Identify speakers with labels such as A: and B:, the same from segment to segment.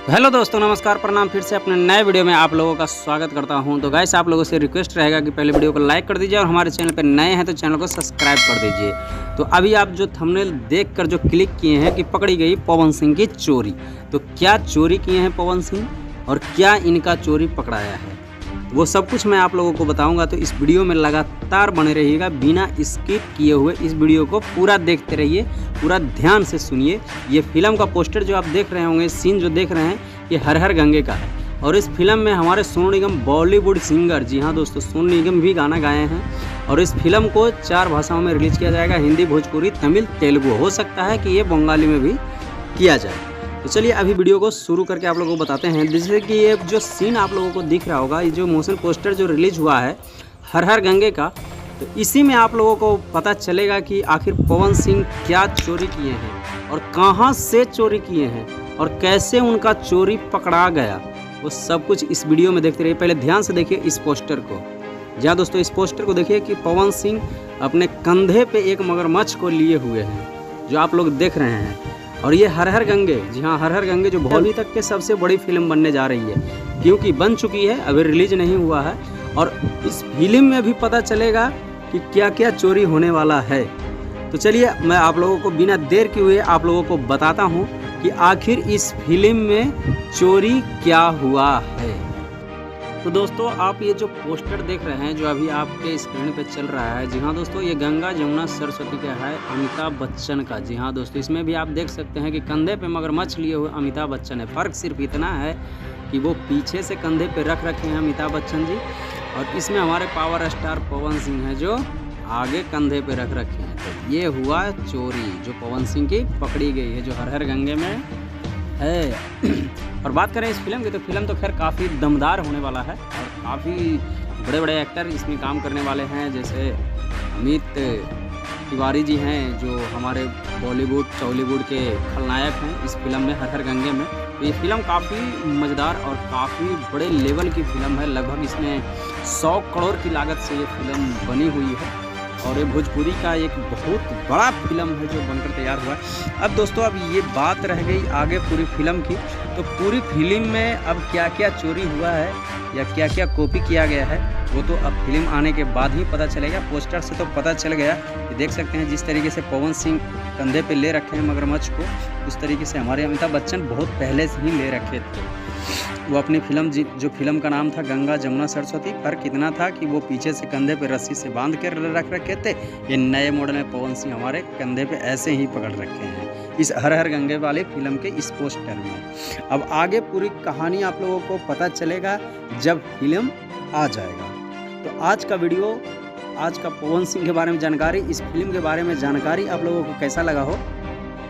A: Hello दोस्तों, नमस्कार, प्रणाम। फिर से अपने नए वीडियो में आप लोगों का स्वागत करता हूं। तो गाइस, आप लोगों से रिक्वेस्ट रहेगा कि पहले वीडियो को लाइक कर दीजिए और हमारे चैनल पर नए हैं तो चैनल को सब्सक्राइब कर दीजिए। तो अभी आप जो थंबनेल देखकर जो क्लिक किए हैं कि पकड़ी गई पवन सिंह की चोरी, तो क्या चोरी किए हैं पवन सिंह और क्या इनका चोरी पकड़ाया है, वो सब कुछ मैं आप लोगों को बताऊंगा। तो इस वीडियो में लगातार बने रहिएगा, बिना स्किप किए हुए इस वीडियो को पूरा देखते रहिए, पूरा ध्यान से सुनिए। ये फिल्म का पोस्टर जो आप देख रहे होंगे, सीन जो देख रहे हैं, ये हर हर गंगे का है। और इस फिल्म में हमारे सोनू निगम बॉलीवुड सिंगर, जी हाँ दोस्तों, सोनू निगम भी गाना गाए हैं। और इस फिल्म को 4 भाषाओं में रिलीज़ किया जाएगा, हिंदी, भोजपुरी, तमिल, तेलुगु। हो सकता है कि ये बंगाली में भी किया जाए। तो चलिए अभी वीडियो को शुरू करके आप लोगों को बताते हैं। जैसे कि ये जो सीन आप लोगों को दिख रहा होगा, ये जो मोशन पोस्टर जो रिलीज हुआ है हर हर गंगे का, तो इसी में आप लोगों को पता चलेगा कि आखिर पवन सिंह क्या चोरी किए हैं और कहां से चोरी किए हैं और कैसे उनका चोरी पकड़ा गया। वो सब कुछ इस वीडियो में देखते रहिए। पहले ध्यान से देखिए इस पोस्टर को। जहाँ दोस्तों इस पोस्टर को देखिए कि पवन सिंह अपने कंधे पे एक मगरमच्छ को लिए हुए हैं, जो आप लोग देख रहे हैं। और ये हर हर गंगे, जी हाँ, हर हर गंगे जो अभी तक के सबसे बड़ी फिल्म बनने जा रही है, क्योंकि बन चुकी है, अभी रिलीज नहीं हुआ है। और इस फिल्म में भी पता चलेगा कि क्या क्या चोरी होने वाला है। तो चलिए मैं आप लोगों को बिना देर किए हुए आप लोगों को बताता हूँ कि आखिर इस फिल्म में चोरी क्या हुआ है। तो दोस्तों आप ये जो पोस्टर देख रहे हैं, जो अभी आपके स्क्रीन पे चल रहा है, जी हाँ दोस्तों, ये गंगा जमुना सरस्वती का है, अमिताभ बच्चन का। जी हाँ दोस्तों, इसमें भी आप देख सकते हैं कि कंधे पे मगरमच्छ लिए हुए अमिताभ बच्चन है। फ़र्क सिर्फ इतना है कि वो पीछे से कंधे पे रख रखे हैं अमिताभ बच्चन जी, और इसमें हमारे पावर स्टार पवन सिंह हैं जो आगे कंधे पे रख रखे हैं। तो ये हुआ चोरी जो पवन सिंह की पकड़ी गई है, जो हर हर गंगे में है। और बात करें इस फिल्म की, तो फिल्म तो खैर काफ़ी दमदार होने वाला है और काफ़ी बड़े बड़े एक्टर इसमें काम करने वाले हैं। जैसे अमित तिवारी जी हैं, जो हमारे बॉलीवुड टॉलीवुड के खलनायक हैं इस फिल्म में, हर हर गंगे में। तो ये फिल्म काफ़ी मज़ेदार और काफ़ी बड़े लेवल की फ़िल्म है। लगभग इसमें 100 करोड़ की लागत से ये फिल्म बनी हुई है और ये भोजपुरी का एक बहुत बड़ा फिल्म है जो बनकर तैयार हुआ है। अब दोस्तों अब ये बात रह गई आगे पूरी फिल्म की, तो पूरी फिल्म में अब क्या क्या चोरी हुआ है या क्या क्या कॉपी किया गया है, वो तो अब फिल्म आने के बाद ही पता चलेगा। पोस्टर से तो पता चल गया कि देख सकते हैं जिस तरीके से पवन सिंह कंधे पे ले रखे हैं मगरमच्छ को, उस तरीके से हमारे अमिताभ बच्चन बहुत पहले से ही ले रखे थे। वो अपनी फिल्म जो फिल्म का नाम था गंगा जमुना सरस्वती, फर्क इतना था कि वो पीछे से कंधे पे रस्सी से बांध कर रख रखे थे। ये नए मॉडल में पवन सिंह हमारे कंधे पे ऐसे ही पकड़ रखे हैं इस हर हर गंगे वाली फिल्म के इस पोस्टर में। अब आगे पूरी कहानी आप लोगों को पता चलेगा जब फिल्म आ जाएगा। तो आज का वीडियो, आज का पवन सिंह के बारे में जानकारी, इस फिल्म के बारे में जानकारी आप लोगों को कैसा लगा हो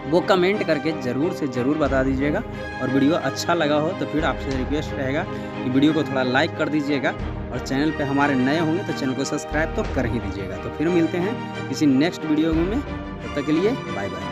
A: वो कमेंट करके ज़रूर से ज़रूर बता दीजिएगा। और वीडियो अच्छा लगा हो तो फिर आपसे रिक्वेस्ट रहेगा कि वीडियो को थोड़ा लाइक कर दीजिएगा, और चैनल पे हमारे नए होंगे तो चैनल को सब्सक्राइब तो कर ही दीजिएगा। तो फिर मिलते हैं किसी नेक्स्ट वीडियो में, तब तक के लिए बाय बाय।